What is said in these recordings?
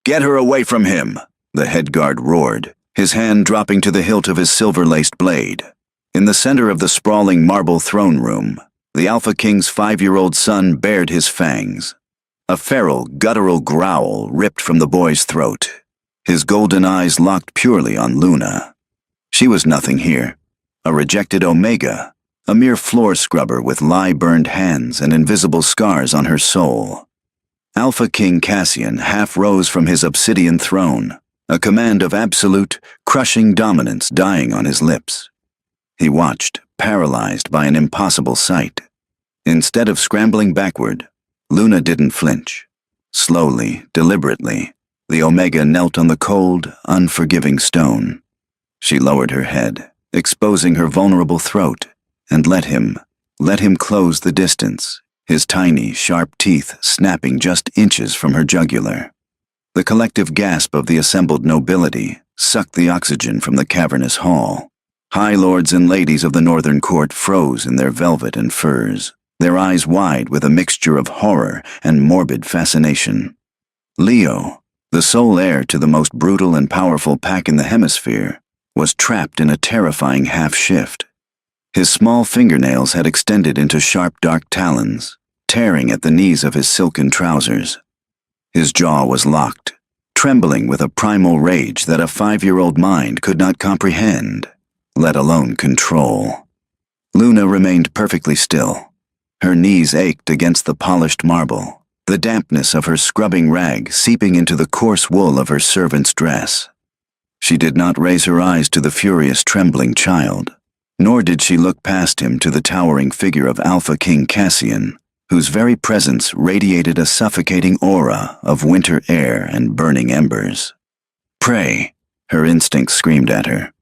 "Get her away from him!" the head guard roared, his hand dropping to the hilt of his silver-laced blade. In the center of the sprawling marble throne room, the Alpha King's 5-year-old son bared his fangs. A feral, guttural growl ripped from the boy's throat, his golden eyes locked purely on Luna. She was nothing here, a rejected Omega, a mere floor scrubber with lie-burned hands and invisible scars on her soul. Alpha King Cassian half rose from his obsidian throne, a command of absolute, crushing dominance dying on his lips. He watched, paralyzed by an impossible sight. Instead of scrambling backward, Luna didn't flinch. Slowly, deliberately, the Omega knelt on the cold, unforgiving stone. She lowered her head, exposing her vulnerable throat, and let him close the distance, his tiny, sharp teeth snapping just inches from her jugular. The collective gasp of the assembled nobility sucked the oxygen from the cavernous hall. High lords and ladies of the northern court froze in their velvet and furs, their eyes wide with a mixture of horror and morbid fascination. Leo, the sole heir to the most brutal and powerful pack in the hemisphere, was trapped in a terrifying half-shift. His small fingernails had extended into sharp dark talons, tearing at the knees of his silken trousers. His jaw was locked, trembling with a primal rage that a 5-year-old mind could not comprehend, let alone control. Luna remained perfectly still. Her knees ached against the polished marble, the dampness of her scrubbing rag seeping into the coarse wool of her servant's dress. She did not raise her eyes to the furious, trembling child, nor did she look past him to the towering figure of Alpha King Cassian, whose very presence radiated a suffocating aura of winter air and burning embers. "Pray," her instinct screamed at her.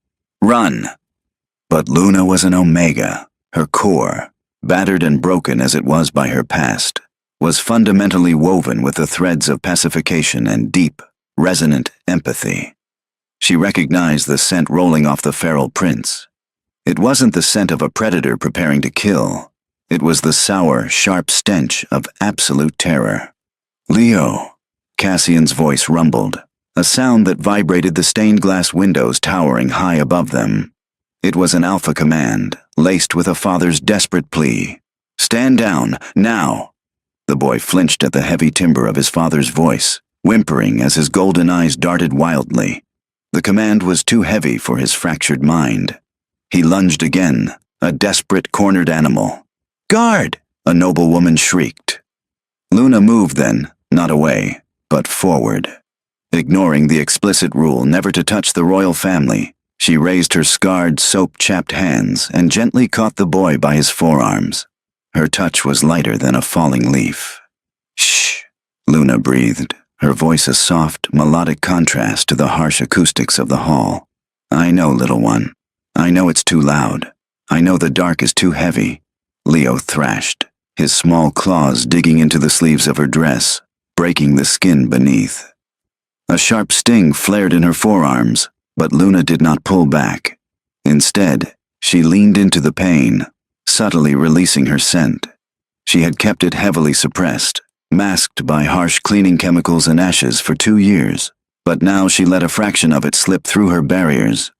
"Run!" But Luna was an Omega. Her core, battered and broken as it was by her past, was fundamentally woven with the threads of pacification and deep, resonant empathy. She recognized the scent rolling off the feral prince. It wasn't the scent of a predator preparing to kill. It was the sour, sharp stench of absolute terror. "Leo," Cassian's voice rumbled, a sound that vibrated the stained glass windows towering high above them. It was an alpha command, laced with a father's desperate plea. "Stand down, now!" The boy flinched at the heavy timbre of his father's voice, whimpering as his golden eyes darted wildly. The command was too heavy for his fractured mind. He lunged again, a desperate, cornered animal. "Guard!" a noblewoman shrieked. Luna moved then, not away, but forward. Ignoring the explicit rule never to touch the royal family, she raised her scarred, soap-chapped hands and gently caught the boy by his forearms. Her touch was lighter than a falling leaf. "Shh," Luna breathed, her voice a soft, melodic contrast to the harsh acoustics of the hall. "I know, little one. I know it's too loud. I know the dark is too heavy," Leo thrashed, his small claws digging into the sleeves of her dress, breaking the skin beneath. A sharp sting flared in her forearms, but Luna did not pull back. Instead, she leaned into the pain, subtly releasing her scent. She had kept it heavily suppressed, masked by harsh cleaning chemicals and ashes for 2 years, but now she let a fraction of it slip through her barriers.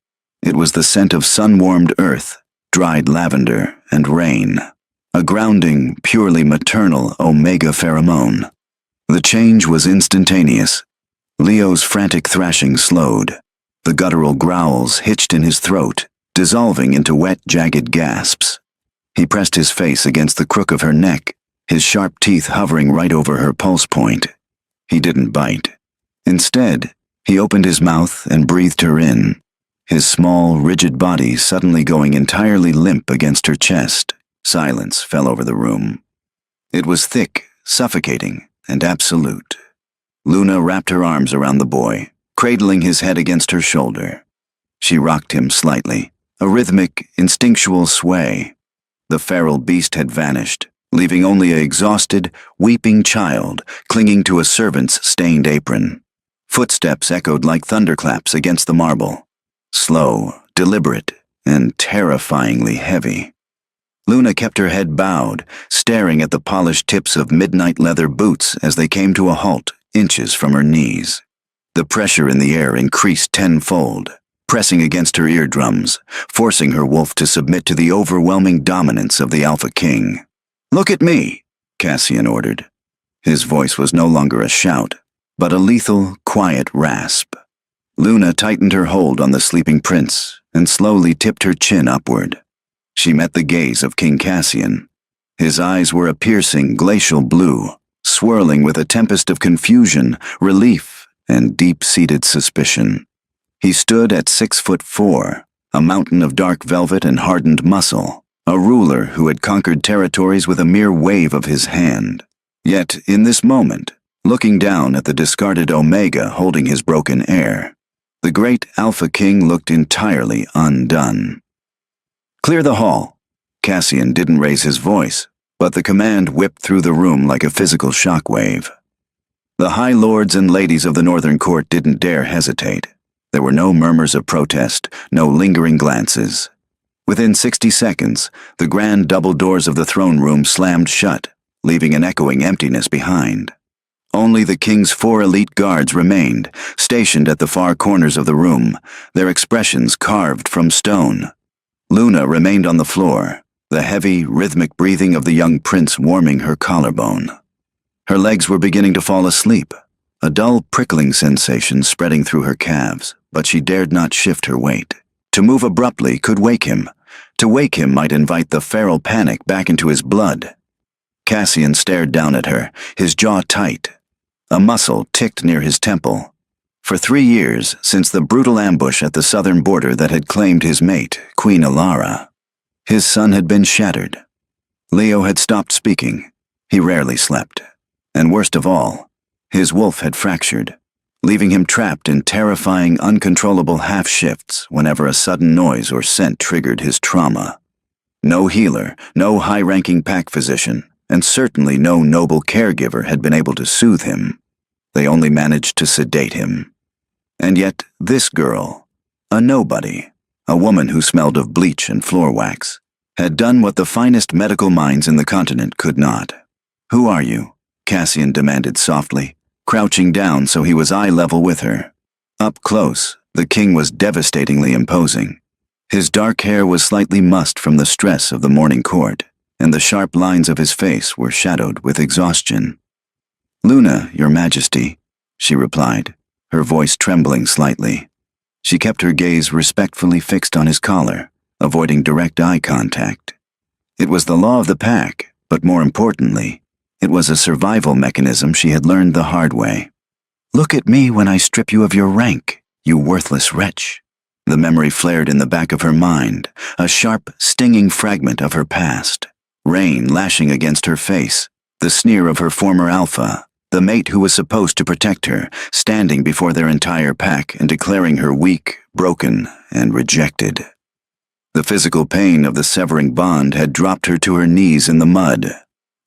It was the scent of sun-warmed earth, dried lavender, and rain. A grounding, purely maternal Omega pheromone. The change was instantaneous. Leo's frantic thrashing slowed. The guttural growls hitched in his throat, dissolving into wet, jagged gasps. He pressed his face against the crook of her neck, his sharp teeth hovering right over her pulse point. He didn't bite. Instead, he opened his mouth and breathed her in, his small, rigid body suddenly going entirely limp against her chest. Silence fell over the room. It was thick, suffocating, and absolute. Luna wrapped her arms around the boy, cradling his head against her shoulder. She rocked him slightly, a rhythmic, instinctual sway. The feral beast had vanished, leaving only an exhausted, weeping child clinging to a servant's stained apron. Footsteps echoed like thunderclaps against the marble. Slow, deliberate, and terrifyingly heavy. Luna kept her head bowed, staring at the polished tips of midnight leather boots as they came to a halt, inches from her knees. The pressure in the air increased tenfold, pressing against her eardrums, forcing her wolf to submit to the overwhelming dominance of the Alpha King. "Look at me," Cassian ordered. His voice was no longer a shout, but a lethal, quiet rasp. Luna tightened her hold on the sleeping prince and slowly tipped her chin upward. She met the gaze of King Cassian. His eyes were a piercing, glacial blue, swirling with a tempest of confusion, relief, and deep-seated suspicion. He stood at 6'4", a mountain of dark velvet and hardened muscle, a ruler who had conquered territories with a mere wave of his hand. Yet, in this moment, looking down at the discarded Omega holding his broken heir, the great Alpha King looked entirely undone. "Clear the hall." Cassian didn't raise his voice, but the command whipped through the room like a physical shockwave. The high lords and ladies of the Northern Court didn't dare hesitate. There were no murmurs of protest, no lingering glances. Within 60 seconds, the grand double doors of the throne room slammed shut, leaving an echoing emptiness behind. Only the king's 4 elite guards remained, stationed at the far corners of the room, their expressions carved from stone. Luna remained on the floor, the heavy, rhythmic breathing of the young prince warming her collarbone. Her legs were beginning to fall asleep, a dull prickling sensation spreading through her calves, but she dared not shift her weight. To move abruptly could wake him. To wake him might invite the feral panic back into his blood. Cassian stared down at her, his jaw tight. A muscle ticked near his temple. For 3 years, since the brutal ambush at the southern border that had claimed his mate, Queen Alara, his sun had been shattered. Leo had stopped speaking. He rarely slept. And worst of all, his wolf had fractured, leaving him trapped in terrifying, uncontrollable half-shifts whenever a sudden noise or scent triggered his trauma. No healer, no high-ranking pack physician, and certainly no noble caregiver had been able to soothe him. They only managed to sedate him. And yet this girl, a nobody, a woman who smelled of bleach and floor wax, had done what the finest medical minds in the continent could not. "Who are you?" Cassian demanded softly, crouching down so he was eye-level with her. Up close, the king was devastatingly imposing. His dark hair was slightly mussed from the stress of the morning court, and the sharp lines of his face were shadowed with exhaustion. "Luna, your majesty," she replied, her voice trembling slightly. She kept her gaze respectfully fixed on his collar, avoiding direct eye contact. It was the law of the pack, but more importantly, it was a survival mechanism she had learned the hard way. "Look at me when I strip you of your rank, you worthless wretch." The memory flared in the back of her mind, a sharp, stinging fragment of her past. Rain lashing against her face, the sneer of her former alpha, the mate who was supposed to protect her, standing before their entire pack and declaring her weak, broken, and rejected. The physical pain of the severing bond had dropped her to her knees in the mud,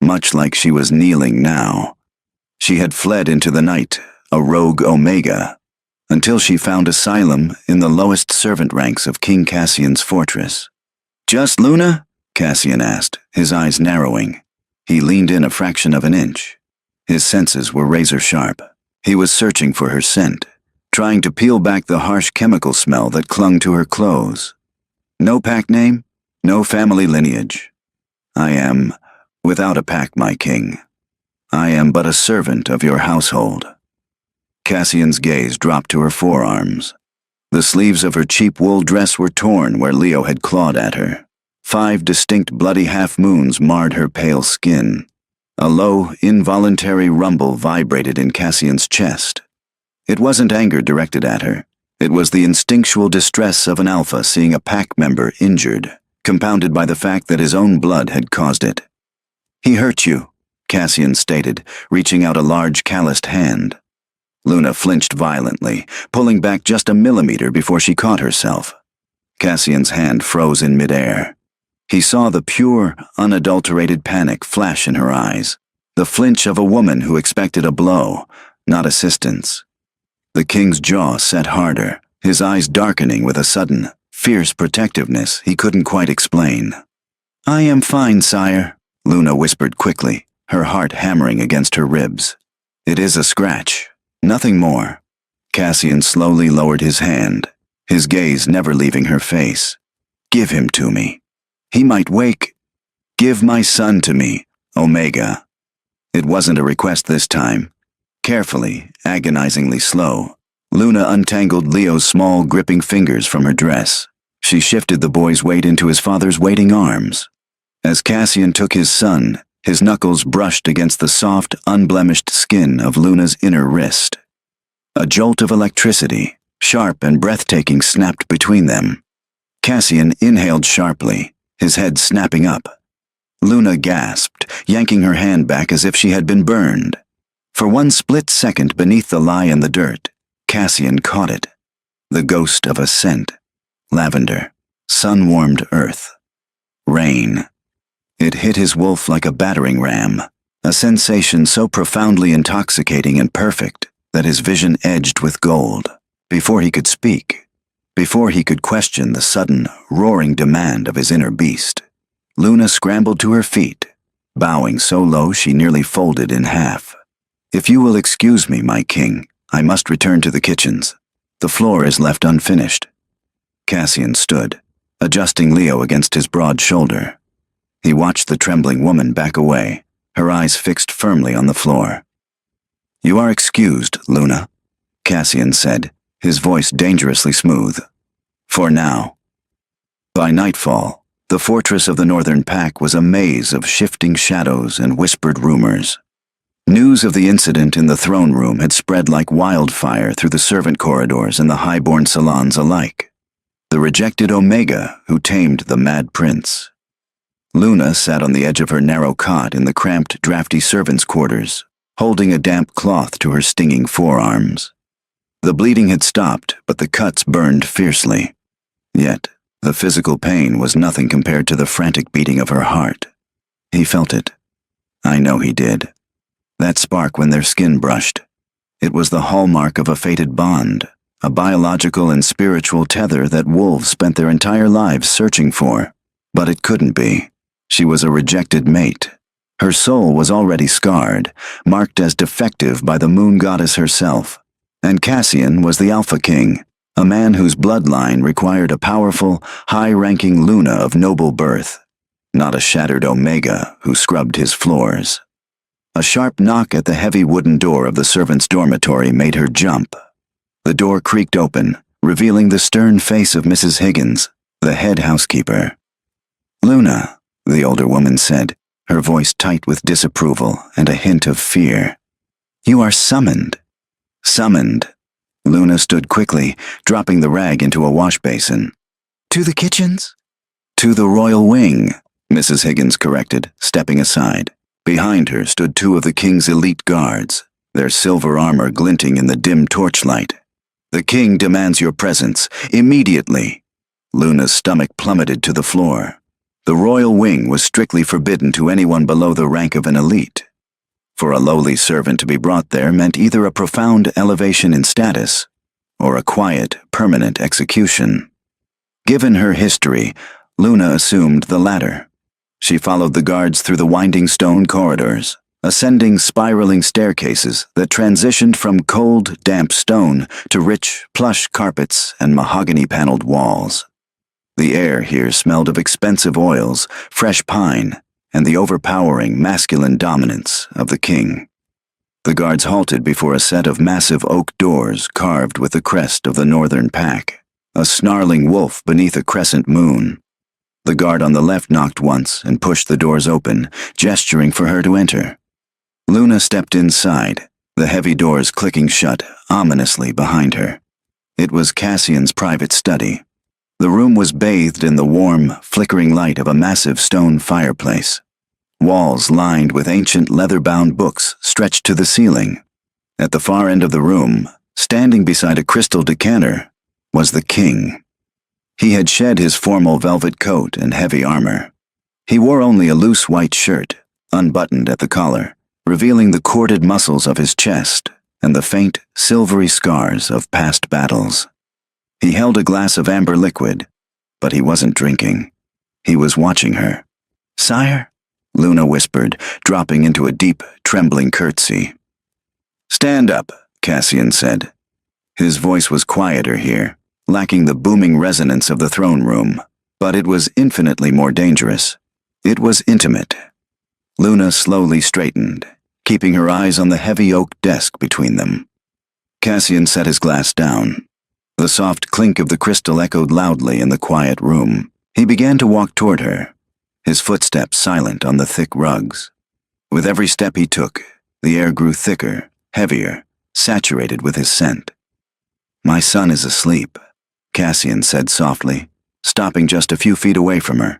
much like she was kneeling now. She had fled into the night, a rogue Omega, until she found asylum in the lowest servant ranks of King Cassian's fortress. "Just Luna?" Cassian asked, his eyes narrowing. He leaned in a fraction of an inch. His senses were razor-sharp. He was searching for her scent, trying to peel back the harsh chemical smell that clung to her clothes. "No pack name? No family lineage?" "I am without a pack, my king. I am but a servant of your household." Cassian's gaze dropped to her forearms. The sleeves of her cheap wool dress were torn where Leo had clawed at her. 5 distinct bloody half-moons marred her pale skin. A low, involuntary rumble vibrated in Cassian's chest. It wasn't anger directed at her. It was the instinctual distress of an alpha seeing a pack member injured, compounded by the fact that his own blood had caused it. "He hurt you," Cassian stated, reaching out a large calloused hand. Luna flinched violently, pulling back just a millimeter before she caught herself. Cassian's hand froze in midair. He saw the pure, unadulterated panic flash in her eyes, the flinch of a woman who expected a blow, not assistance. The king's jaw set harder, his eyes darkening with a sudden, fierce protectiveness he couldn't quite explain. "I am fine, sire," Luna whispered quickly, her heart hammering against her ribs. "It is a scratch, nothing more." Cassian slowly lowered his hand, his gaze never leaving her face. "Give him to me. He might wake. Give my son to me, Omega." It wasn't a request this time. Carefully, agonizingly slow, Luna untangled Leo's small, gripping fingers from her dress. She shifted the boy's weight into his father's waiting arms. As Cassian took his son, his knuckles brushed against the soft, unblemished skin of Luna's inner wrist. A jolt of electricity, sharp and breathtaking, snapped between them. Cassian inhaled sharply, his head snapping up. Luna gasped, yanking her hand back as if she had been burned. For one split second beneath the lie in the dirt, Cassian caught it. The ghost of a scent. Lavender. Sun-warmed earth. Rain. It hit his wolf like a battering ram, a sensation so profoundly intoxicating and perfect that his vision edged with gold. Before he could speak, before he could question the sudden, roaring demand of his inner beast, Luna scrambled to her feet, bowing so low she nearly folded in half. "If you will excuse me, my king, I must return to the kitchens. The floor is left unfinished." Cassian stood, adjusting Leo against his broad shoulder. He watched the trembling woman back away, her eyes fixed firmly on the floor. "You are excused, Luna," Cassian said, his voice dangerously smooth. "For now." By nightfall, the fortress of the Northern Pack was a maze of shifting shadows and whispered rumors. News of the incident in the throne room had spread like wildfire through the servant corridors and the highborn salons alike. The rejected Omega who tamed the Mad Prince. Luna sat on the edge of her narrow cot in the cramped, drafty servants' quarters, holding a damp cloth to her stinging forearms. The bleeding had stopped, but the cuts burned fiercely. Yet, the physical pain was nothing compared to the frantic beating of her heart. He felt it. I know he did. That spark when their skin brushed. It was the hallmark of a fated bond, a biological and spiritual tether that wolves spent their entire lives searching for. But it couldn't be. She was a rejected mate. Her soul was already scarred, marked as defective by the moon goddess herself. And Cassian was the Alpha King, a man whose bloodline required a powerful, high-ranking Luna of noble birth, not a shattered Omega who scrubbed his floors. A sharp knock at the heavy wooden door of the servants' dormitory made her jump. The door creaked open, revealing the stern face of Mrs. Higgins, the head housekeeper. "Luna," the older woman said, her voice tight with disapproval and a hint of fear. "You are summoned." "Summoned." Luna stood quickly, dropping the rag into a wash basin. "To the kitchens?" "To the royal wing," Mrs. Higgins corrected, stepping aside. Behind her stood two of the king's elite guards, their silver armor glinting in the dim torchlight. "The king demands your presence, immediately." Luna's stomach plummeted to the floor. The royal wing was strictly forbidden to anyone below the rank of an elite. For a lowly servant to be brought there meant either a profound elevation in status or a quiet, permanent execution. Given her history, Luna assumed the latter. She followed the guards through the winding stone corridors, ascending spiraling staircases that transitioned from cold, damp stone to rich, plush carpets and mahogany-paneled walls. The air here smelled of expensive oils, fresh pine, and the overpowering masculine dominance of the king. The guards halted before a set of massive oak doors carved with the crest of the Northern Pack, a snarling wolf beneath a crescent moon. The guard on the left knocked once and pushed the doors open, gesturing for her to enter. Luna stepped inside, the heavy doors clicking shut ominously behind her. It was Cassian's private study. The room was bathed in the warm, flickering light of a massive stone fireplace. Walls lined with ancient leather-bound books stretched to the ceiling. At the far end of the room, standing beside a crystal decanter, was the king. He had shed his formal velvet coat and heavy armor. He wore only a loose white shirt, unbuttoned at the collar, revealing the corded muscles of his chest and the faint, silvery scars of past battles. He held a glass of amber liquid, but he wasn't drinking. He was watching her. "Sire?" Luna whispered, dropping into a deep, trembling curtsy. "Stand up," Cassian said. His voice was quieter here, lacking the booming resonance of the throne room, but it was infinitely more dangerous. It was intimate. Luna slowly straightened, keeping her eyes on the heavy oak desk between them. Cassian set his glass down. The soft clink of the crystal echoed loudly in the quiet room. He began to walk toward her, his footsteps silent on the thick rugs. With every step he took, the air grew thicker, heavier, saturated with his scent. "My son is asleep," Cassian said softly, stopping just a few feet away from her.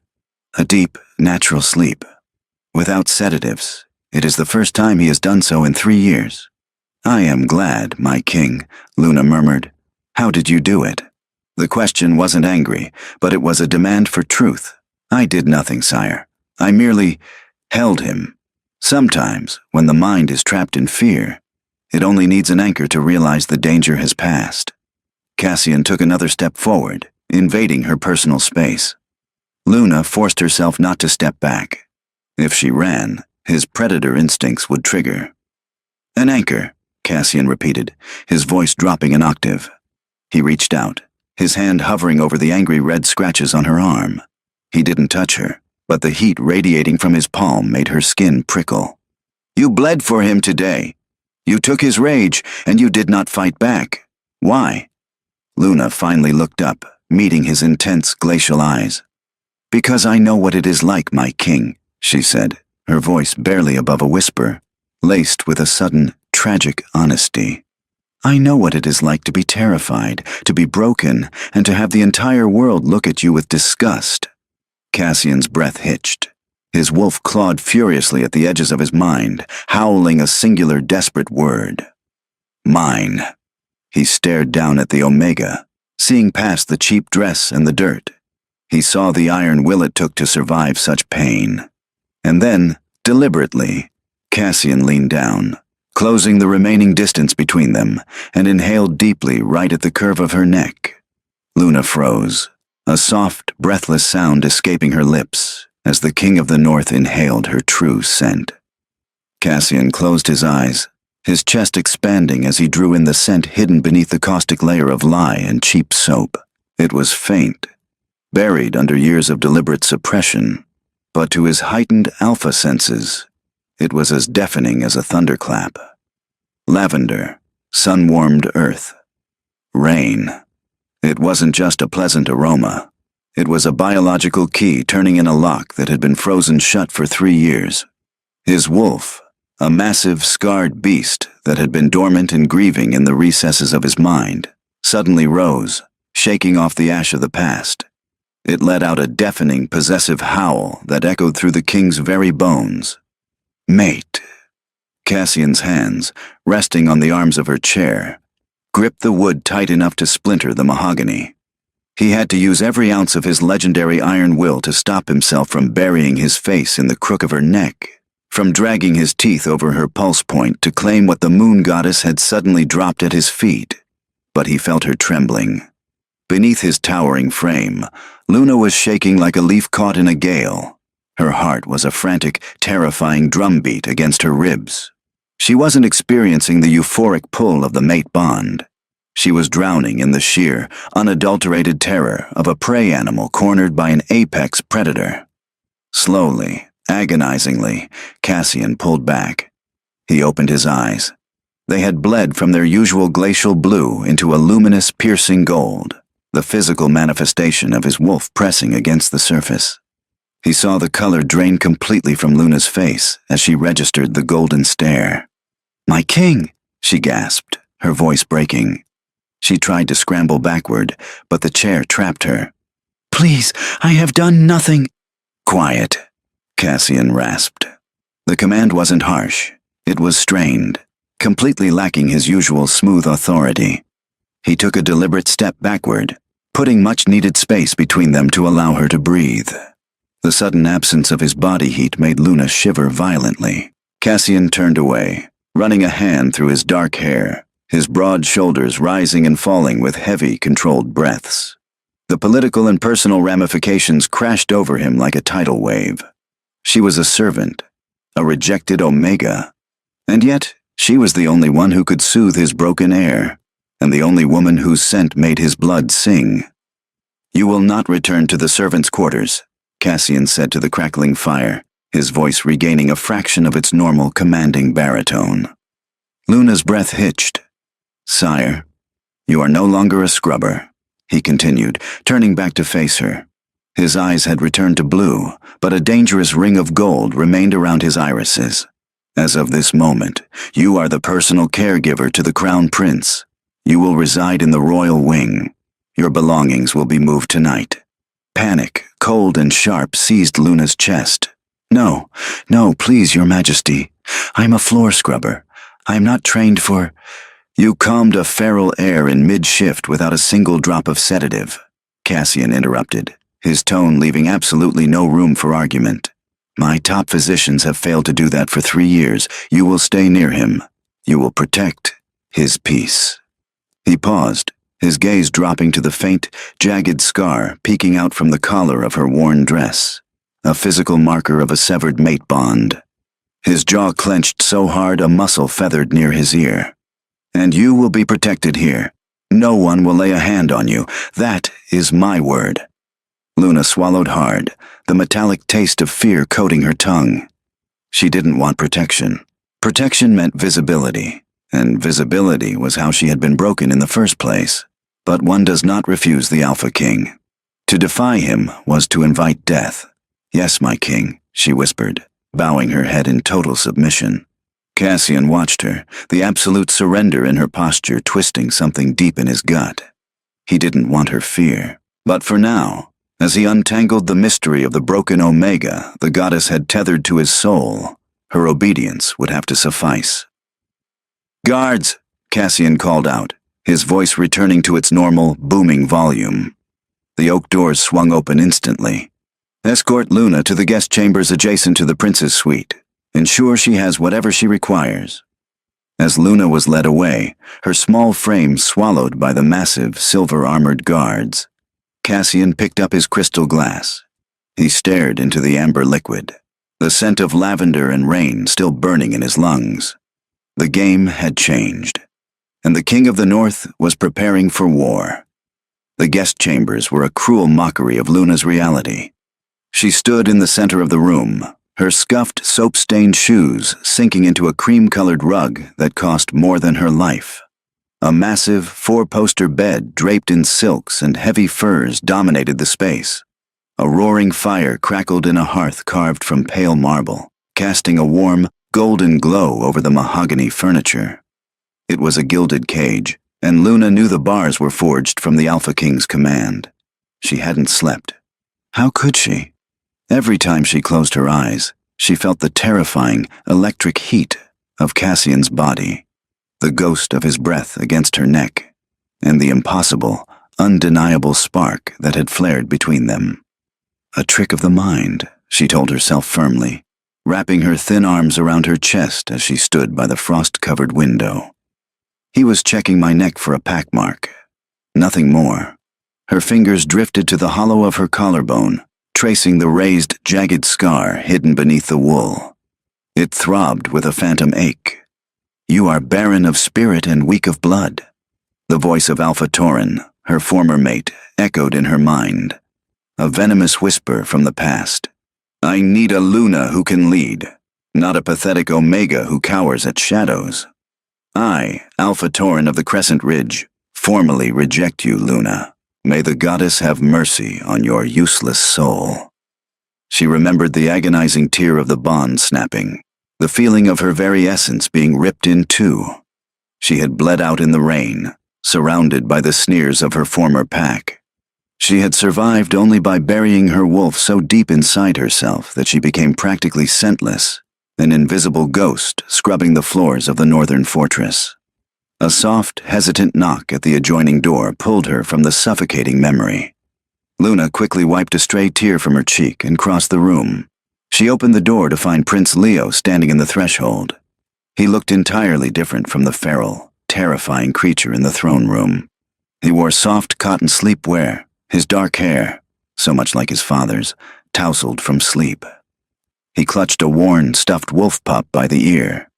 "A deep, natural sleep. Without sedatives. It is the first time he has done so in 3 years." "I am glad, my king," Luna murmured. "How did you do it?" The question wasn't angry, but it was a demand for truth. "I did nothing, sire. I merely held him. Sometimes, when the mind is trapped in fear, it only needs an anchor to realize the danger has passed." Cassian took another step forward, invading her personal space. Luna forced herself not to step back. If she ran, his predator instincts would trigger. "An anchor," Cassian repeated, his voice dropping an octave. He reached out, his hand hovering over the angry red scratches on her arm. He didn't touch her, but the heat radiating from his palm made her skin prickle. "You bled for him today. You took his rage, and you did not fight back. Why?" Luna finally looked up, meeting his intense glacial eyes. "Because I know what it is like, my king," she said, her voice barely above a whisper, laced with a sudden, tragic honesty. "I know what it is like to be terrified, to be broken, and to have the entire world look at you with disgust." Cassian's breath hitched. His wolf clawed furiously at the edges of his mind, howling a singular desperate word. "Mine." He stared down at the Omega, seeing past the cheap dress and the dirt. He saw the iron will it took to survive such pain. And then, deliberately, Cassian leaned down, closing the remaining distance between them, and inhaled deeply right at the curve of her neck. Luna froze, a soft, breathless sound escaping her lips as the King of the North inhaled her true scent. Cassian closed his eyes, his chest expanding as he drew in the scent hidden beneath the caustic layer of lye and cheap soap. It was faint, buried under years of deliberate suppression, but to his heightened alpha senses, it was as deafening as a thunderclap. Lavender, sun-warmed earth, rain. It wasn't just a pleasant aroma. It was a biological key turning in a lock that had been frozen shut for 3 years. His wolf, a massive, scarred beast that had been dormant and grieving in the recesses of his mind, suddenly rose, shaking off the ash of the past. It let out a deafening, possessive howl that echoed through the king's very bones. "Mate." Cassian's hands, resting on the arms of her chair, gripped the wood tight enough to splinter the mahogany. He had to use every ounce of his legendary iron will to stop himself from burying his face in the crook of her neck, from dragging his teeth over her pulse point to claim what the moon goddess had suddenly dropped at his feet. But he felt her trembling. Beneath his towering frame, Luna was shaking like a leaf caught in a gale. Her heart was a frantic, terrifying drumbeat against her ribs. She wasn't experiencing the euphoric pull of the mate bond. She was drowning in the sheer, unadulterated terror of a prey animal cornered by an apex predator. Slowly, agonizingly, Cassian pulled back. He opened his eyes. They had bled from their usual glacial blue into a luminous, piercing gold, the physical manifestation of his wolf pressing against the surface. He saw the color drain completely from Luna's face as she registered the golden stare. "My king!" she gasped, her voice breaking. She tried to scramble backward, but the chair trapped her. "Please, I have done nothing." "Quiet," Cassian rasped. The command wasn't harsh. It was strained, completely lacking his usual smooth authority. He took a deliberate step backward, putting much-needed space between them to allow her to breathe. The sudden absence of his body heat made Luna shiver violently. Cassian turned away, running a hand through his dark hair, his broad shoulders rising and falling with heavy, controlled breaths. The political and personal ramifications crashed over him like a tidal wave. She was a servant, a rejected Omega, and yet she was the only one who could soothe his broken air. and the only woman whose scent made his blood sing. "You will not return to the servants' quarters," Cassian said to the crackling fire, his voice regaining a fraction of its normal commanding baritone. Luna's breath hitched. "Sire, you are no longer a scrubber," he continued, turning back to face her. His eyes had returned to blue, but a dangerous ring of gold remained around his irises. "As of this moment, you are the personal caregiver to the Crown Prince. You will reside in the royal wing. Your belongings will be moved tonight." Panic, cold and sharp, seized Luna's chest. No, please, Your Majesty. I'm a floor scrubber. I'm not trained for—" "You calmed a feral air in mid-shift without a single drop of sedative," Cassian interrupted, his tone leaving absolutely no room for argument. "My top physicians have failed to do that for 3 years. You will stay near him. You will protect his peace." He paused, his gaze dropping to the faint, jagged scar peeking out from the collar of her worn dress, a physical marker of a severed mate bond. His jaw clenched so hard a muscle feathered near his ear. "And you will be protected here. No one will lay a hand on you. That is my word." Luna swallowed hard, the metallic taste of fear coating her tongue. She didn't want protection. Protection meant visibility, and visibility was how she had been broken in the first place. But one does not refuse the Alpha King. To defy him was to invite death. "Yes, my king," she whispered, bowing her head in total submission. Cassian watched her, the absolute surrender in her posture twisting something deep in his gut. He didn't want her fear. But for now, as he untangled the mystery of the broken Omega the goddess had tethered to his soul, her obedience would have to suffice. "Guards!" Cassian called out, his voice returning to its normal, booming volume. The oak doors swung open instantly. "Escort Luna to the guest chambers adjacent to the prince's suite. Ensure she has whatever she requires." As Luna was led away, her small frame swallowed by the massive, silver-armored guards, Cassian picked up his crystal glass. He stared into the amber liquid, the scent of lavender and rain still burning in his lungs. The game had changed, and the King of the North was preparing for war. The guest chambers were a cruel mockery of Luna's reality. She stood in the center of the room, her scuffed, soap-stained shoes sinking into a cream-colored rug that cost more than her life. A massive, 4-poster bed draped in silks and heavy furs dominated the space. A roaring fire crackled in a hearth carved from pale marble, casting a warm, golden glow over the mahogany furniture. It was a gilded cage, and Luna knew the bars were forged from the Alpha King's command. She hadn't slept. How could she? Every time she closed her eyes, she felt the terrifying, electric heat of Cassian's body, the ghost of his breath against her neck, and the impossible, undeniable spark that had flared between them. A trick of the mind, she told herself firmly, wrapping her thin arms around her chest as she stood by the frost-covered window. He was checking my neck for a pack mark. Nothing more. Her fingers drifted to the hollow of her collarbone, tracing the raised, jagged scar hidden beneath the wool. It throbbed with a phantom ache. "You are barren of spirit and weak of blood." The voice of Alpha Tauren, her former mate, echoed in her mind. A venomous whisper from the past. "I need a Luna who can lead, not a pathetic Omega who cowers at shadows. I, Alpha Tauren of the Crescent Ridge, formally reject you, Luna. May the goddess have mercy on your useless soul." She remembered the agonizing tear of the bond snapping, the feeling of her very essence being ripped in two. She had bled out in the rain, surrounded by the sneers of her former pack. She had survived only by burying her wolf so deep inside herself that she became practically scentless, an invisible ghost scrubbing the floors of the northern fortress. A soft, hesitant knock at the adjoining door pulled her from the suffocating memory. Luna quickly wiped a stray tear from her cheek and crossed the room. She opened the door to find Prince Leo standing in the threshold. He looked entirely different from the feral, terrifying creature in the throne room. He wore soft cotton sleepwear, his dark hair, so much like his father's, tousled from sleep. He clutched a worn, stuffed wolf pup by the ear.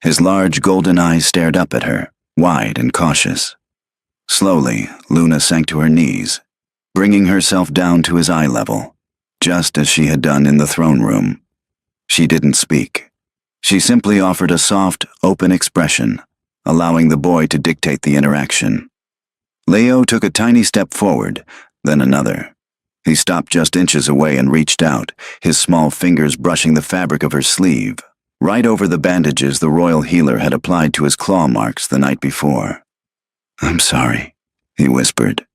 His large golden eyes stared up at her, wide and cautious. Slowly, Luna sank to her knees, bringing herself down to his eye level, just as she had done in the throne room. She didn't speak. She simply offered a soft, open expression, allowing the boy to dictate the interaction. Leo took a tiny step forward, then another. He stopped just inches away and reached out, his small fingers brushing the fabric of her sleeve, right over the bandages the royal healer had applied to his claw marks the night before. "I'm sorry," he whispered.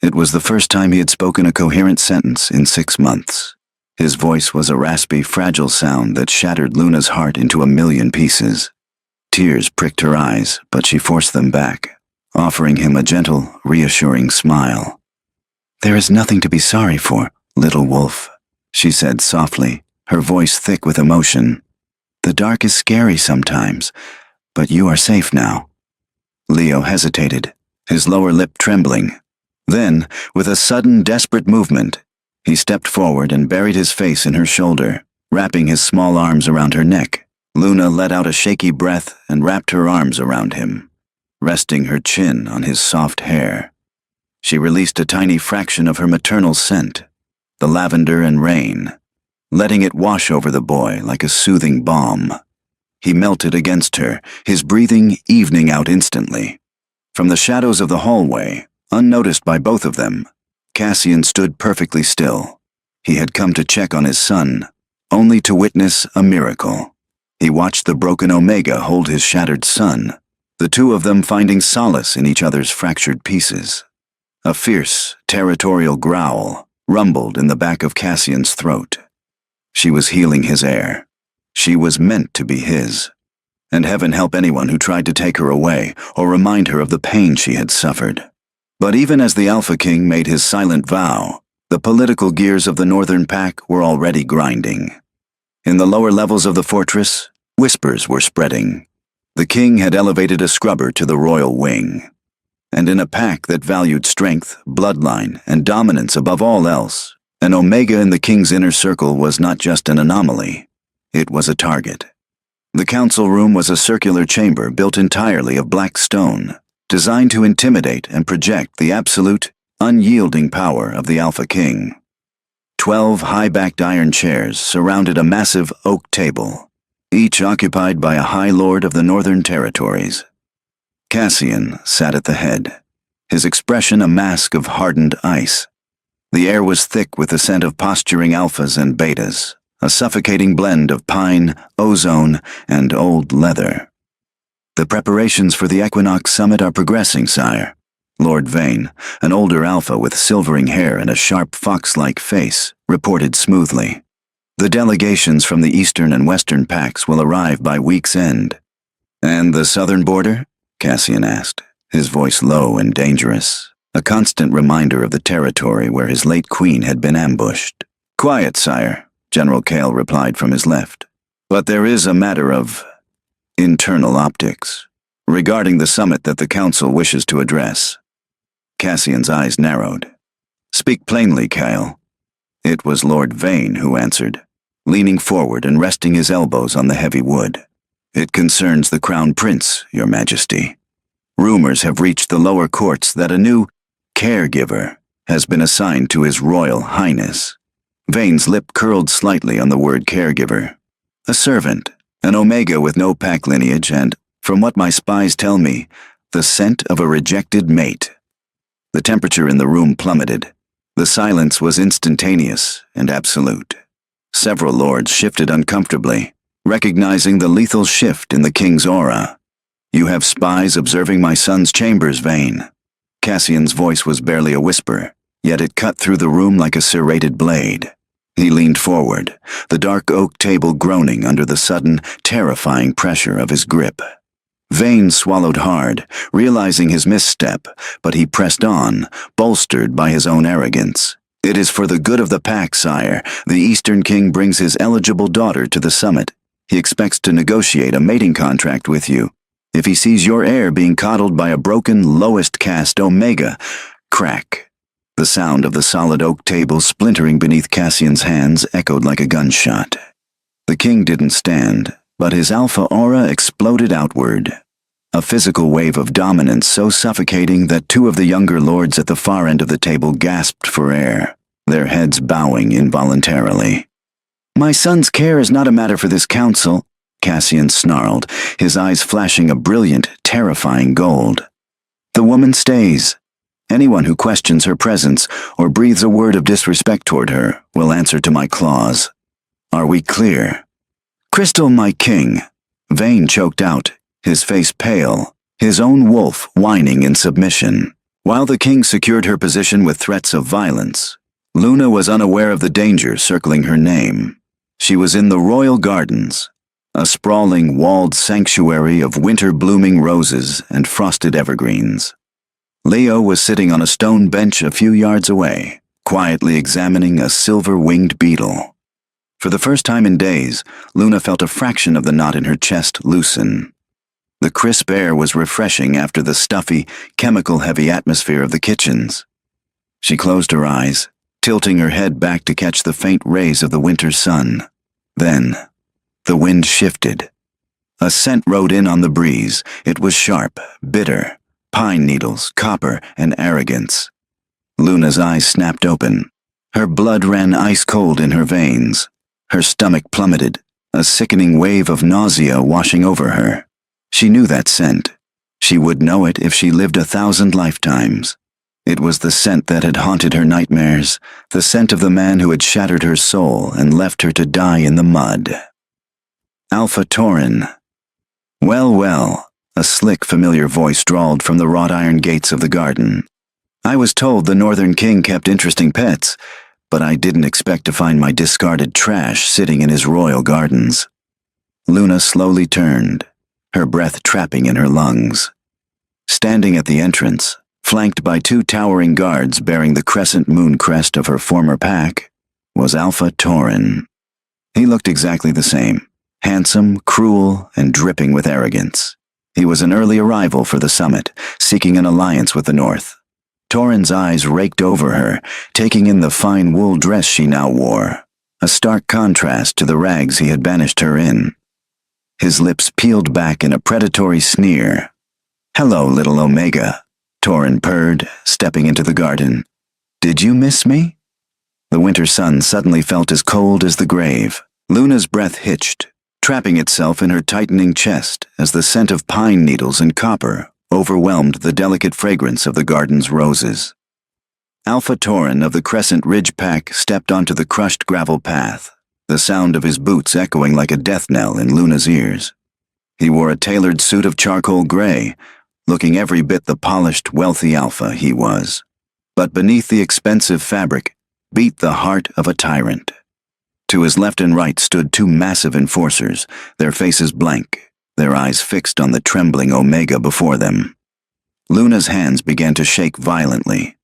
It was the first time he had spoken a coherent sentence in 6 months. His voice was a raspy, fragile sound that shattered Luna's heart into a million pieces. Tears pricked her eyes, but she forced them back, offering him a gentle, reassuring smile. "There is nothing to be sorry for, little wolf," she said softly, her voice thick with emotion. "The dark is scary sometimes, but you are safe now." Leo hesitated, his lower lip trembling. Then, with a sudden, desperate movement, he stepped forward and buried his face in her shoulder, wrapping his small arms around her neck. Luna let out a shaky breath and wrapped her arms around him, resting her chin on his soft hair. She released a tiny fraction of her maternal scent, the lavender and rain, letting it wash over the boy like a soothing balm. He melted against her, his breathing evening out instantly. From the shadows of the hallway, unnoticed by both of them, Cassian stood perfectly still. He had come to check on his son, only to witness a miracle. He watched the broken Omega hold his shattered son, the two of them finding solace in each other's fractured pieces. A fierce, territorial growl rumbled in the back of Cassian's throat. She was healing his heir. She was meant to be his. And heaven help anyone who tried to take her away or remind her of the pain she had suffered. But even as the Alpha King made his silent vow, the political gears of the Northern Pack were already grinding. In the lower levels of the fortress, whispers were spreading. The king had elevated a scrubber to the royal wing. And in a pack that valued strength, bloodline, and dominance above all else, an Omega in the king's inner circle was not just an anomaly. It was a target. The council room was a circular chamber built entirely of black stone, designed to intimidate and project the absolute, unyielding power of the Alpha King. 12 high-backed iron chairs surrounded a massive oak table, each occupied by a High Lord of the Northern Territories. Cassian sat at the head, his expression a mask of hardened ice. The air was thick with the scent of posturing alphas and betas, a suffocating blend of pine, ozone, and old leather. "The preparations for the Equinox Summit are progressing, sire," Lord Vane, an older alpha with silvering hair and a sharp fox-like face, reported smoothly. "The delegations from the eastern and western packs will arrive by week's end." "And the southern border?" Cassian asked, his voice low and dangerous, a constant reminder of the territory where his late queen had been ambushed. "Quiet, sire," General Kale replied from his left. "But there is a matter of internal optics regarding the summit that the council wishes to address." Cassian's eyes narrowed. "Speak plainly, Kale." It was Lord Vane who answered, leaning forward and resting his elbows on the heavy wood. "It concerns the Crown Prince, Your Majesty. Rumors have reached the lower courts that a new caregiver has been assigned to His Royal Highness." Vane's lip curled slightly on the word caregiver. "A servant, an Omega with no pack lineage and, from what my spies tell me, the scent of a rejected mate." The temperature in the room plummeted. The silence was instantaneous and absolute. Several lords shifted uncomfortably, recognizing the lethal shift in the king's aura. "You have spies observing my son's chambers, Vane." Cassian's voice was barely a whisper, yet it cut through the room like a serrated blade. He leaned forward, the dark oak table groaning under the sudden, terrifying pressure of his grip. Vane swallowed hard, realizing his misstep, but he pressed on, bolstered by his own arrogance. "It is for the good of the pack, sire. The Eastern King brings his eligible daughter to the summit. He expects to negotiate a mating contract with you. If he sees your heir being coddled by a broken, lowest caste Omega..." Crack. The sound of the solid oak table splintering beneath Cassian's hands echoed like a gunshot. The king didn't stand, but his alpha aura exploded outward. a physical wave of dominance so suffocating that two of the younger lords at the far end of the table gasped for air, their heads bowing involuntarily. "My son's care is not a matter for this council," Cassian snarled, his eyes flashing a brilliant, terrifying gold. "The woman stays. Anyone who questions her presence or breathes a word of disrespect toward her will answer to my claws. Are we clear?" "Crystal, my king," Vayne choked out, his face pale, his own wolf whining in submission. While the king secured her position with threats of violence, Luna was unaware of the danger circling her name. She was in the Royal Gardens, a sprawling walled sanctuary of winter-blooming roses and frosted evergreens. Leo was sitting on a stone bench a few yards away, quietly examining a silver-winged beetle. For the first time in days, Luna felt a fraction of the knot in her chest loosen. The crisp air was refreshing after the stuffy, chemical-heavy atmosphere of the kitchens. She closed her eyes, tilting her head back to catch the faint rays of the winter sun. Then, the wind shifted. A scent rode in on the breeze. It was sharp, bitter, pine needles, copper, and arrogance. Luna's eyes snapped open. Her blood ran ice-cold in her veins. Her stomach plummeted, a sickening wave of nausea washing over her. She knew that scent. She would know it if she lived 1,000 lifetimes. It was the scent that had haunted her nightmares, the scent of the man who had shattered her soul and left her to die in the mud. Alpha Tauren. "Well, well," a slick, familiar voice drawled from the wrought iron gates of the garden. "I was told the Northern King kept interesting pets, but I didn't expect to find my discarded trash sitting in his royal gardens." Luna slowly turned, her breath trapping in her lungs. Standing at the entrance, flanked by two towering guards bearing the crescent moon crest of her former pack, was Alpha Tauren. He looked exactly the same, handsome, cruel, and dripping with arrogance. He was an early arrival for the summit, seeking an alliance with the North. Tauren's eyes raked over her, taking in the fine wool dress she now wore, a stark contrast to the rags he had banished her in. His lips peeled back in a predatory sneer. "Hello, little Omega," Tauren purred, stepping into the garden. "Did you miss me?" The winter sun suddenly felt as cold as the grave. Luna's breath hitched, trapping itself in her tightening chest as the scent of pine needles and copper overwhelmed the delicate fragrance of the garden's roses. Alpha Tauren of the Crescent Ridge Pack stepped onto the crushed gravel path, the sound of his boots echoing like a death knell in Luna's ears. He wore a tailored suit of charcoal gray, looking every bit the polished, wealthy alpha he was. But beneath the expensive fabric beat the heart of a tyrant. To his left and right stood two massive enforcers, their faces blank, their eyes fixed on the trembling Omega before them. Luna's hands began to shake violently.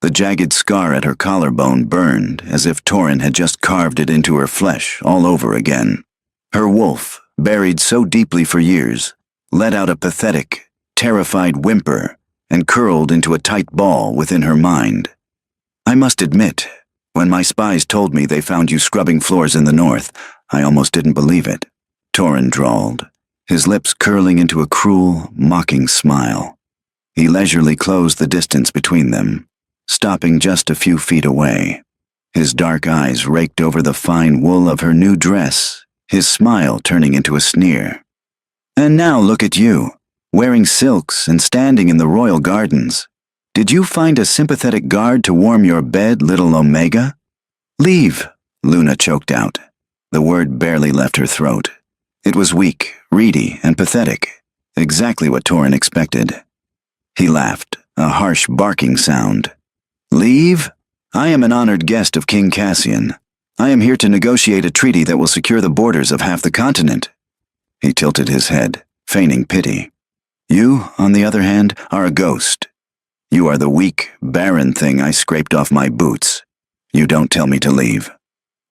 The jagged scar at her collarbone burned as if Tauren had just carved it into her flesh all over again. Her wolf, buried so deeply for years, let out a pathetic, terrified whimper and curled into a tight ball within her mind. "I must admit, when my spies told me they found you scrubbing floors in the north, I almost didn't believe it," Tauren drawled, his lips curling into a cruel, mocking smile. He leisurely closed the distance between them, stopping just a few feet away. His dark eyes raked over the fine wool of her new dress, his smile turning into a sneer. "And now look at you, wearing silks and standing in the royal gardens. Did you find a sympathetic guard to warm your bed, little Omega?" "Leave," Luna choked out. The word barely left her throat. It was weak, reedy, and pathetic, exactly what Tauren expected. He laughed, a harsh barking sound. "Leave? I am an honored guest of King Cassian. I am here to negotiate a treaty that will secure the borders of half the continent." He tilted his head, feigning pity. "You, on the other hand, are a ghost. You are the weak, barren thing I scraped off my boots. You don't tell me to leave."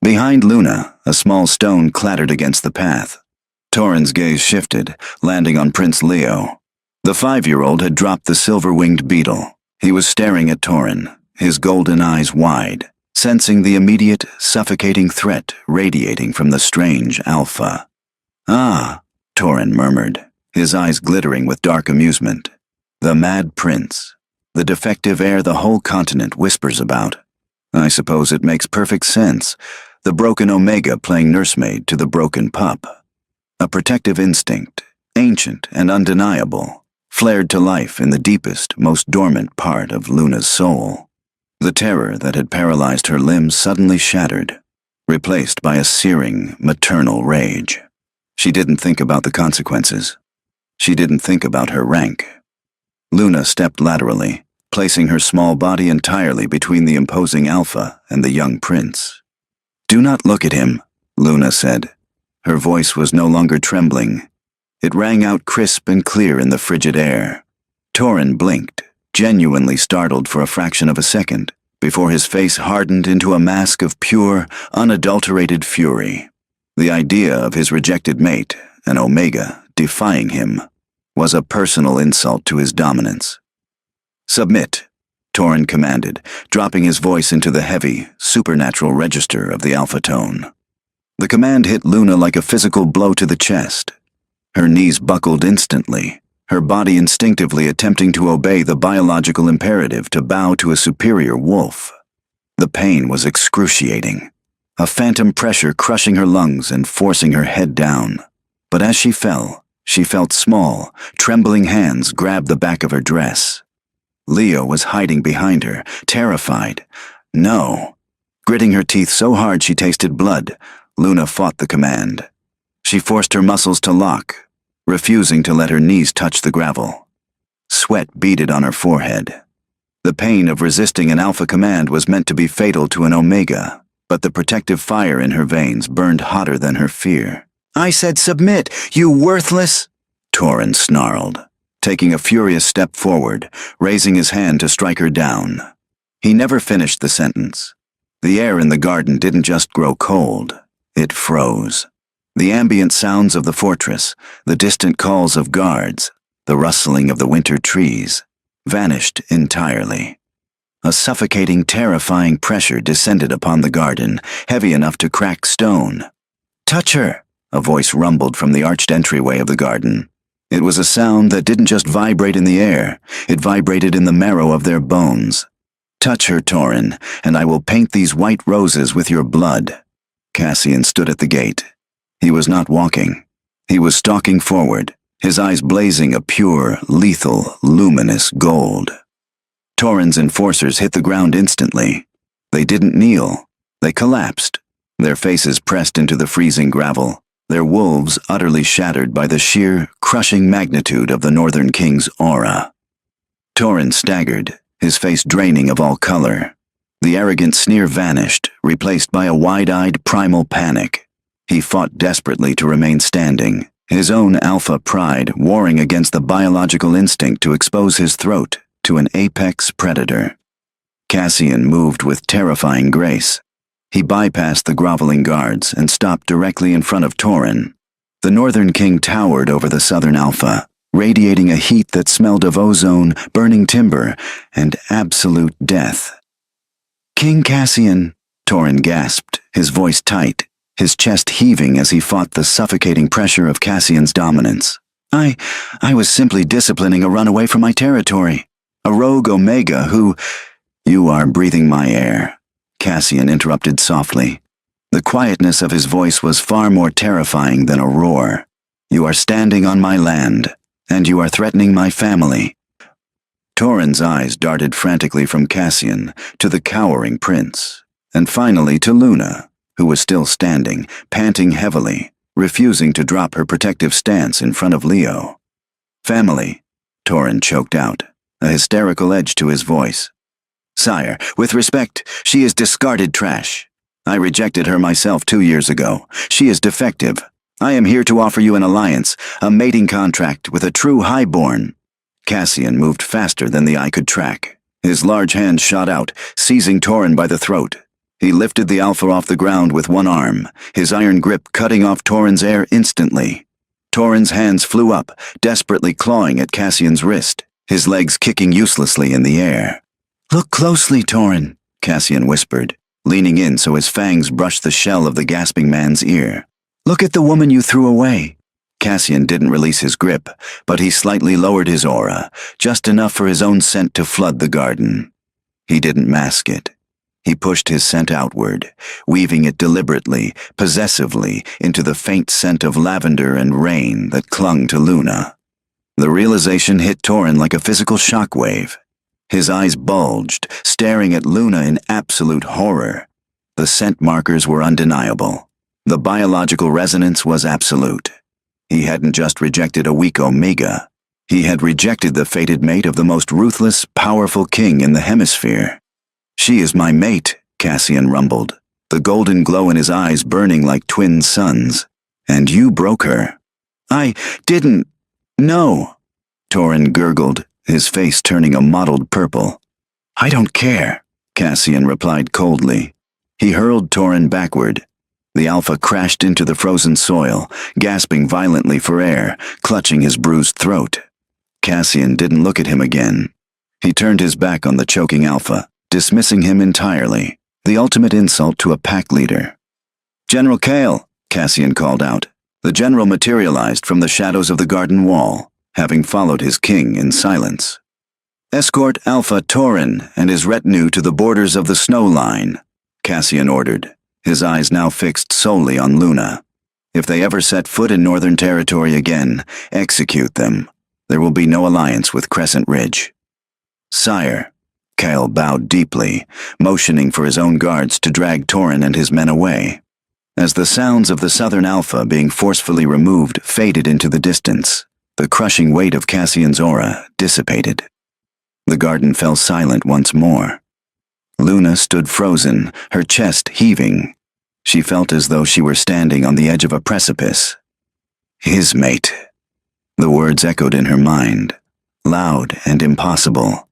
Behind Luna, a small stone clattered against the path. Tauren's gaze shifted, landing on Prince Leo. The 5-year-old had dropped the silver-winged beetle. He was staring at Tauren, his golden eyes wide, sensing the immediate, suffocating threat radiating from the strange alpha. "Ah," Tauren murmured, his eyes glittering with dark amusement. The Mad Prince. The defective heir the whole continent whispers about. I suppose it makes perfect sense. The broken Omega playing nursemaid to the broken pup. A protective instinct, ancient and undeniable, flared to life in the deepest, most dormant part of Luna's soul. The terror that had paralyzed her limbs suddenly shattered, replaced by a searing, maternal rage. She didn't think about the consequences. She didn't think about her rank. Luna stepped laterally, placing her small body entirely between the imposing Alpha and the young prince. "Do not look at him," Luna said. Her voice was no longer trembling. It rang out crisp and clear in the frigid air. Torin blinked, genuinely startled for a fraction of a second, before his face hardened into a mask of pure, unadulterated fury. The idea of his rejected mate, an Omega, defying him, was a personal insult to his dominance. "Submit," Torin commanded, dropping his voice into the heavy, supernatural register of the Alpha tone. The command hit Luna like a physical blow to the chest. Her knees buckled instantly, her body instinctively attempting to obey the biological imperative to bow to a superior wolf. The pain was excruciating, a phantom pressure crushing her lungs and forcing her head down. But as she fell, she felt small, trembling hands grab the back of her dress. Leo was hiding behind her, terrified. No. Gritting her teeth so hard she tasted blood, Luna fought the command. She forced her muscles to lock, refusing to let her knees touch the gravel. Sweat beaded on her forehead. The pain of resisting an Alpha command was meant to be fatal to an Omega, but the protective fire in her veins burned hotter than her fear. "I said submit, you worthless!" Torin snarled, taking a furious step forward, raising his hand to strike her down. He never finished the sentence. The air in the garden didn't just grow cold, it froze. The ambient sounds of the fortress, the distant calls of guards, the rustling of the winter trees, vanished entirely. A suffocating, terrifying pressure descended upon the garden, heavy enough to crack stone. "Touch her!" a voice rumbled from the arched entryway of the garden. It was a sound that didn't just vibrate in the air, it vibrated in the marrow of their bones. "Touch her, Torin, and I will paint these white roses with your blood." Cassian stood at the gate. He was not walking. He was stalking forward, his eyes blazing a pure, lethal, luminous gold. Torin's enforcers hit the ground instantly. They didn't kneel. They collapsed, their faces pressed into the freezing gravel, their wolves utterly shattered by the sheer, crushing magnitude of the Northern King's aura. Torin staggered, his face draining of all color. The arrogant sneer vanished, replaced by a wide-eyed primal panic. He fought desperately to remain standing, his own Alpha pride warring against the biological instinct to expose his throat to an apex predator. Cassian moved with terrifying grace. He bypassed the groveling guards and stopped directly in front of Torin. The Northern King towered over the Southern Alpha, radiating a heat that smelled of ozone, burning timber, and absolute death. "King Cassian," Torin gasped, his voice tight, his chest heaving as he fought the suffocating pressure of Cassian's dominance. I was simply disciplining a runaway from my territory. A rogue Omega who—" "You are breathing my air," Cassian interrupted softly. The quietness of his voice was far more terrifying than a roar. "You are standing on my land, and you are threatening my family." Torin's eyes darted frantically from Cassian to the cowering prince, and finally to Luna, who was still standing, panting heavily, refusing to drop her protective stance in front of Leo. "Family," Torin choked out, a hysterical edge to his voice. "Sire, with respect, she is discarded trash. I rejected her myself 2 years ago. She is defective. I am here to offer you an alliance, a mating contract with a true highborn." Cassian moved faster than the eye could track. His large hand shot out, seizing Torin by the throat. He lifted the Alpha off the ground with one arm, his iron grip cutting off Torin's air instantly. Torin's hands flew up, desperately clawing at Cassian's wrist, his legs kicking uselessly in the air. "Look closely, Torin," Cassian whispered, leaning in so his fangs brushed the shell of the gasping man's ear. "Look at the woman you threw away. Cassian didn't release his grip, but he slightly lowered his aura, just enough for his own scent to flood the garden. He didn't mask it. He pushed his scent outward, weaving it deliberately, possessively, into the faint scent of lavender and rain that clung to Luna. The realization hit Torin like a physical shockwave. His eyes bulged, staring at Luna in absolute horror. The scent markers were undeniable. The biological resonance was absolute. He hadn't just rejected a weak Omega. He had rejected the fated mate of the most ruthless, powerful king in the hemisphere. "She is my mate," Cassian rumbled, the golden glow in his eyes burning like twin suns. "And you broke her." "I didn't. No," Torin gurgled, his face turning a mottled purple. "I don't care," Cassian replied coldly. He hurled Torin backward. The Alpha crashed into the frozen soil, gasping violently for air, clutching his bruised throat. Cassian didn't look at him again. He turned his back on the choking Alpha, dismissing him entirely, the ultimate insult to a pack leader. "General Kale," Cassian called out. The general materialized from the shadows of the garden wall, having followed his king in silence. "Escort Alpha Torin and his retinue to the borders of the snow line," Cassian ordered, his eyes now fixed solely on Luna. "If they ever set foot in Northern Territory again, execute them. There will be no alliance with Crescent Ridge." "Sire," Kale bowed deeply, motioning for his own guards to drag Torin and his men away. As the sounds of the Southern Alpha being forcefully removed faded into the distance, the crushing weight of Cassian's aura dissipated. The garden fell silent once more. Luna stood frozen, her chest heaving. She felt as though she were standing on the edge of a precipice. "His mate." The words echoed in her mind, loud and impossible.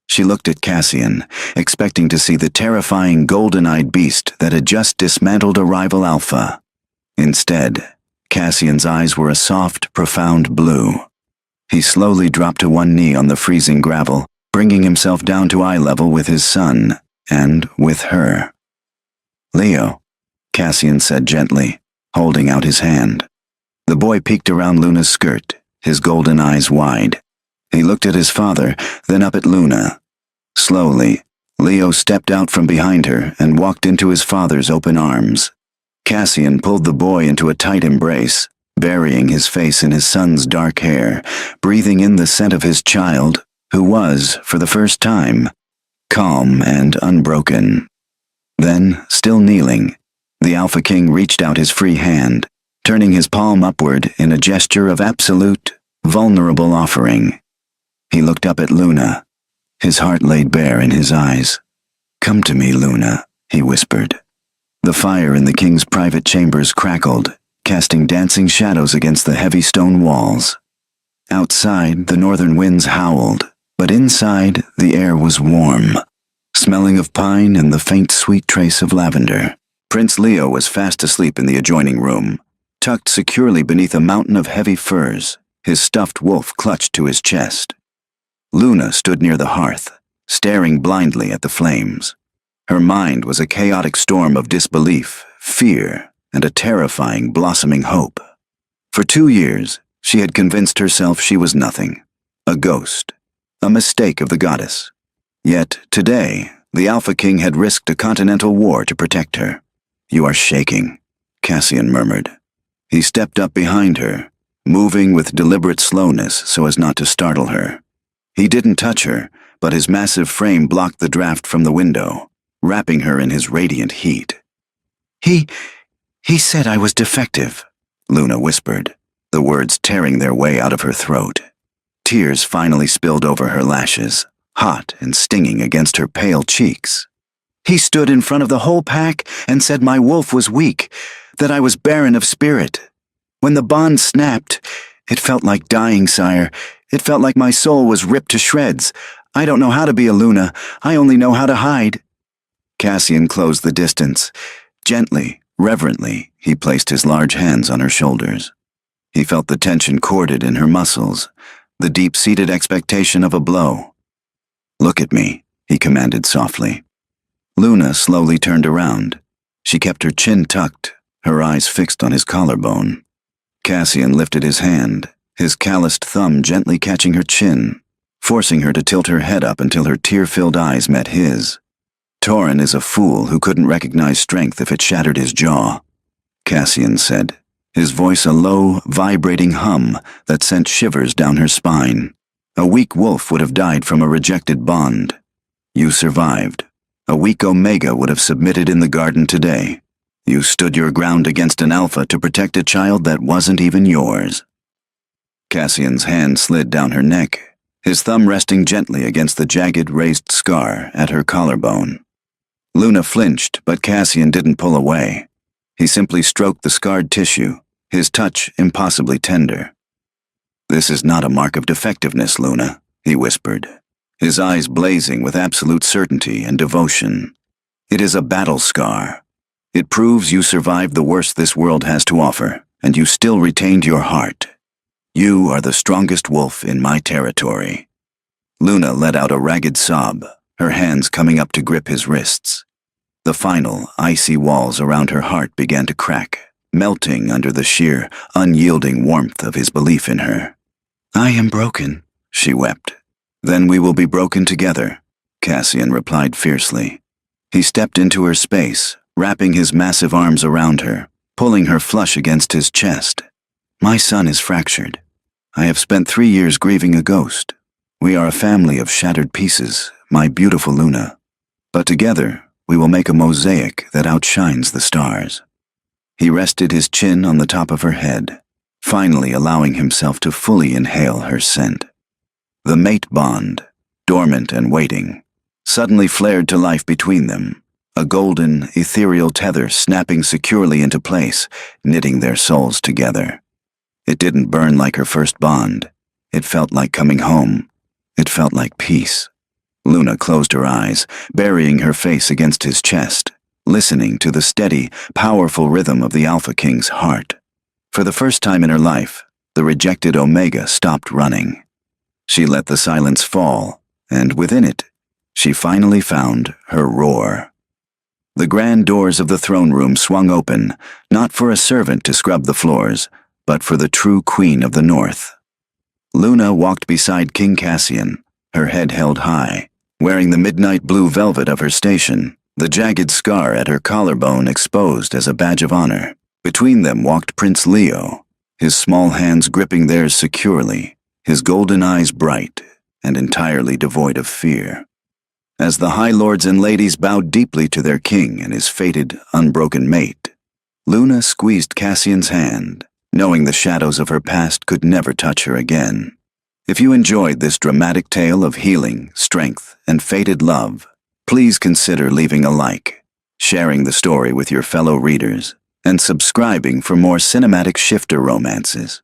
She looked at Cassian, expecting to see the terrifying golden-eyed beast that had just dismantled a rival Alpha. Instead, Cassian's eyes were a soft, profound blue. He slowly dropped to one knee on the freezing gravel, bringing himself down to eye level with his son, and with her. "Leo," Cassian said gently, holding out his hand. The boy peeked around Luna's skirt, his golden eyes wide. He looked at his father, then up at Luna. Slowly, Leo stepped out from behind her and walked into his father's open arms. Cassian pulled the boy into a tight embrace, burying his face in his son's dark hair, breathing in the scent of his child, who was, for the first time, calm and unbroken. Then, still kneeling, the Alpha King reached out his free hand, turning his palm upward in a gesture of absolute, vulnerable offering. He looked up at Luna, his heart laid bare in his eyes. "Come to me, Luna," he whispered. The fire in the king's private chambers crackled, casting dancing shadows against the heavy stone walls. Outside, the northern winds howled, but inside, the air was warm, smelling of pine and the faint sweet trace of lavender. Prince Leo was fast asleep in the adjoining room, tucked securely beneath a mountain of heavy furs, his stuffed wolf clutched to his chest. Luna stood near the hearth, staring blindly at the flames. Her mind was a chaotic storm of disbelief, fear, and a terrifying, blossoming hope. For 2 years, she had convinced herself she was nothing, a ghost, a mistake of the goddess. Yet, today, the Alpha King had risked a continental war to protect her. "You are shaking," Cassian murmured. He stepped up behind her, moving with deliberate slowness so as not to startle her. He didn't touch her, but his massive frame blocked the draft from the window, wrapping her in his radiant heat. He said I was defective," Luna whispered, the words tearing their way out of her throat. Tears finally spilled over her lashes, hot and stinging against her pale cheeks. "He stood in front of the whole pack and said my wolf was weak, that I was barren of spirit. When the bond snapped, it felt like dying, sire. It felt like my soul was ripped to shreds. I don't know how to be a Luna. I only know how to hide." Cassian closed the distance. Gently, reverently, he placed his large hands on her shoulders. He felt the tension corded in her muscles, the deep-seated expectation of a blow. "Look at me," he commanded softly. Luna slowly turned around. She kept her chin tucked, her eyes fixed on his collarbone. Cassian lifted his hand, his calloused thumb gently catching her chin, forcing her to tilt her head up until her tear-filled eyes met his. Torin is a fool who couldn't recognize strength if it shattered his jaw, Cassian said, his voice a low, vibrating hum that sent shivers down her spine. A weak wolf would have died from a rejected bond. You survived. A weak Omega would have submitted in the garden today. You stood your ground against an Alpha to protect a child that wasn't even yours. Cassian's hand slid down her neck, his thumb resting gently against the jagged, raised scar at her collarbone. Luna flinched, but Cassian didn't pull away. He simply stroked the scarred tissue, his touch impossibly tender. "This is not a mark of defectiveness, Luna," he whispered, his eyes blazing with absolute certainty and devotion. "It is a battle scar. It proves you survived the worst this world has to offer, and you still retained your heart. You are the strongest wolf in my territory." Luna let out a ragged sob, her hands coming up to grip his wrists. The final, icy walls around her heart began to crack, melting under the sheer, unyielding warmth of his belief in her. "I am broken," she wept. "Then we will be broken together," Cassian replied fiercely. He stepped into her space, wrapping his massive arms around her, pulling her flush against his chest. "My son is fractured. I have spent 3 years grieving a ghost. We are a family of shattered pieces, my beautiful Luna. But together, we will make a mosaic that outshines the stars." He rested his chin on the top of her head, finally allowing himself to fully inhale her scent. The mate bond, dormant and waiting, suddenly flared to life between them, a golden, ethereal tether snapping securely into place, knitting their souls together. It didn't burn like her first bond. It felt like coming home. It felt like peace. Luna closed her eyes, burying her face against his chest, listening to the steady, powerful rhythm of the Alpha King's heart. For the first time in her life, the rejected Omega stopped running. She let the silence fall, and within it, she finally found her roar. The grand doors of the throne room swung open, not for a servant to scrub the floors, but for the true Queen of the North. Luna walked beside King Cassian, her head held high, wearing the midnight blue velvet of her station, the jagged scar at her collarbone exposed as a badge of honor. Between them walked Prince Leo, his small hands gripping theirs securely, his golden eyes bright and entirely devoid of fear. As the high lords and ladies bowed deeply to their king and his fated, unbroken mate, Luna squeezed Cassian's hand, knowing the shadows of her past could never touch her again. If you enjoyed this dramatic tale of healing, strength, and fated love, please consider leaving a like, sharing the story with your fellow readers, and subscribing for more cinematic shifter romances.